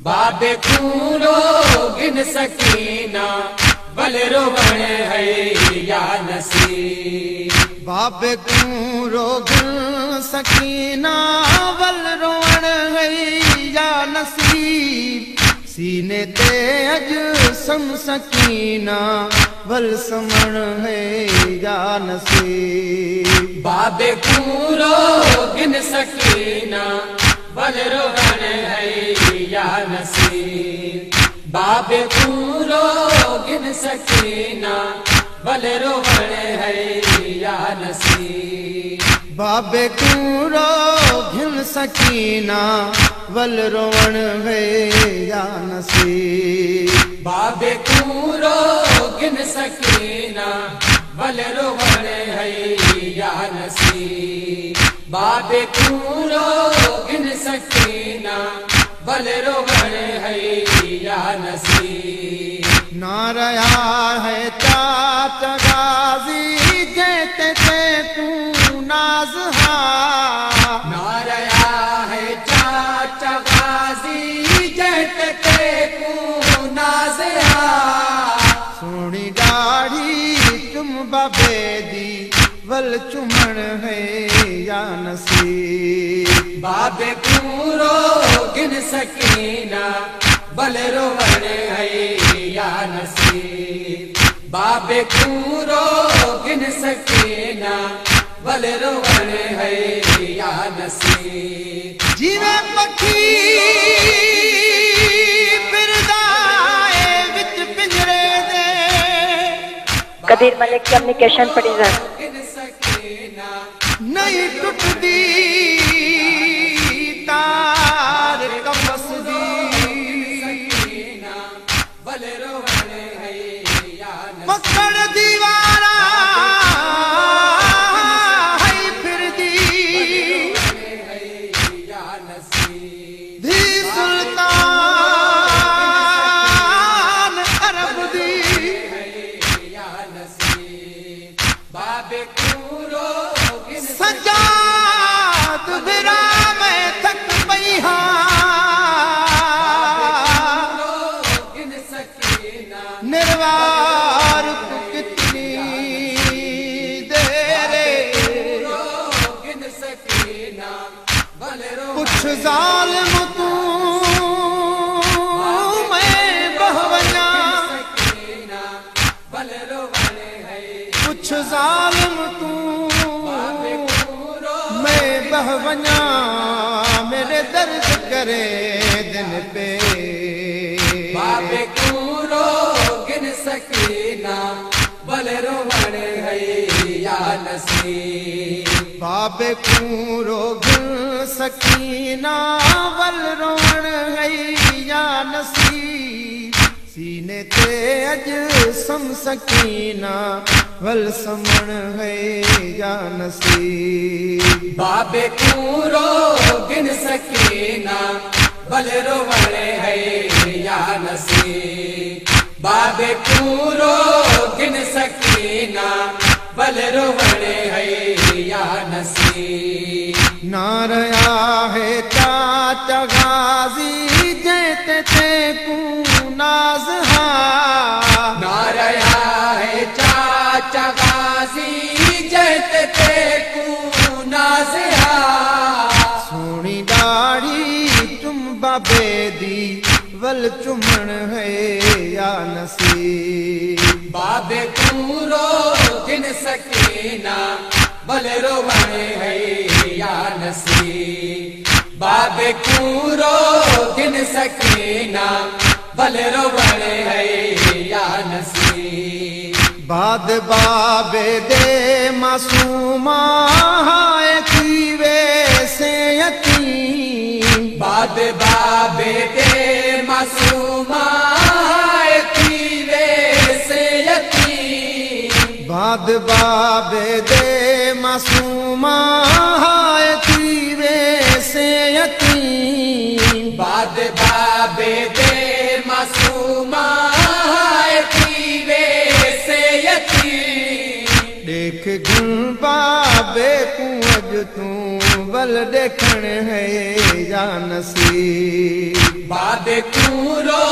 बाबे खूरो गिन सकीना बल रोवण है या नसीब। बाबे खूरो गिन सकीना बल रोवण है या नसीब। सीने ते अज सम सकीना बल समण है या नसीब। बाबे खूरो गिन सकीना बल रोवण है या नसीब। बाबे खूरो गिन सकीना बल रोवण है या नसीब। बाबे खूरो गिन सकीना बल रोवण है या नसीब। बाबे खूरो गिन सकीना बल रोवण है या नसीब। बाबे खूरो गिन सकीना बल रोवण है या नसीब। ना रहा है चाचा गाजी जेते ते तू नाज हा। ना रहा है चाचा गाजी जेते ते तू नाज हा। सोनी दाढ़ी तुम बाबे दी वल चुमण है या नसीब। बाबे खूरो गिन सकीना बल रोवण है या नसीब। बाबे खूरो गिन सकीना बल रोवण है या नसीब। जीवे पखी फिरदाए विच पिंजरे दे। Kabir Malik communication producer. नहीं टुटदी तार कपस दी। पकड़ दीवारा है फिर दी। धी सुल्तान अरब दी। बाबे खूरो सजाद बिरा में थक पई निर्वार तू कितनी देरे। कुछ जालिम तू मैं बहवना। कुछ जालिम तू मैं बहवना। मेरे दर्द करे दिन पे। बाबे खूरो गिन सकीना बल रोवण है या नसीब। बाबे खूरो गिन सकीना बल रोवण है या नसीब। सीने ते अज सम सकीना बल समण है या नसीब। बाबे खूरो गिन सकीना बल रोवण है या नसीब। बाबे खूरो गिन सकीना बल रोवण है या नसीब। ना रहा है चाचा गाजी जेते ते कू नाज हा। ना रहा है चाचा गाजी जेते ते कू नाज हा। सोनी दाढ़ी तुम बाबे दी वल चुमण है या नसीब। बाबे खूरो गिन सकीना बल रोवण है या नसीब। बाबे खूरो गिन सकीना बल रोवण है या नसीब। बाद बाबे दे मासूमा हाय थीवे से यतीम। बाद बाबे दे मासूमा हाय थीवे से यतीम। बाद बाबे दे मासूमा हाय थीवे से यतीम। बाद बाबे दे मासूमा हाय थीवे से यतीम। देख गुण बाबे को अज तू बल देखण है या नसीब। बाबे कूरो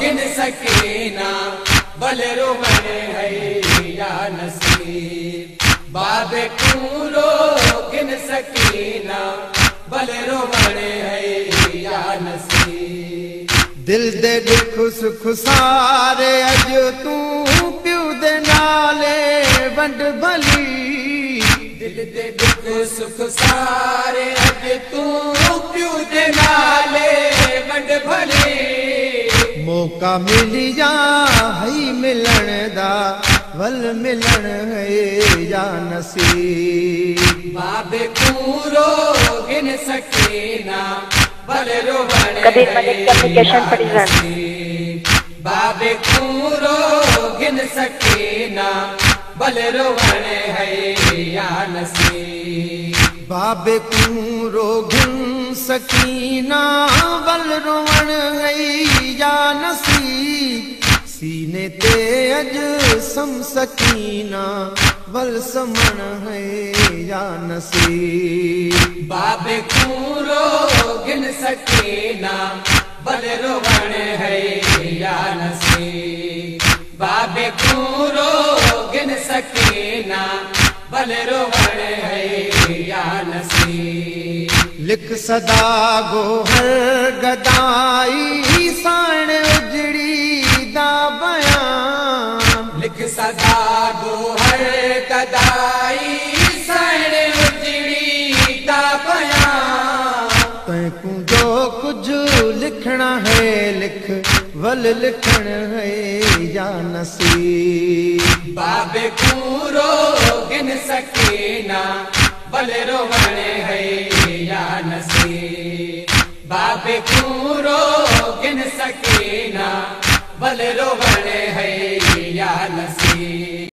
गिन सकीना बल रोवण है या नसीब बाबे कूरो गिन सकीना बल रोवण है या नसीब दिल दे दुख सुख सारे अज तू प्यू दे नाले वंड भली दिल दे दुख सुख सारे अज तू प्यू दे नाले वंड भली मौका मिलिया हई मिलन दा वल मिलन है या नसीब बाबे कूरो गिन सकीना बल रोवण कबीर मलिक कम्युनिकेशन परिजन बाबे कूरो गिन सकीना बल रोवण है या नसीब बाबे कूरो गिन सकीना बल रोवण है या नसीब सीने ते अज सम सकीना वल समण है या नसीब बाबे कूरो गिन सकीना बल रोवण है या नसीब बाबे कूरो गिन सकीना बल रोवण है या नसीब लिख सदा गोहर गदाई साण उजड़ी दा बयान लिख सदा गोहर गदाई साण उजड़ी दा बयान तैकू जो कुछ लिखना है लिख वल लिखण है या नसीब बाबे कूरो गिन सकीना बल रोवण है या नसीब बाबे कूरो गिन सकीना बल रोवण है या नसीब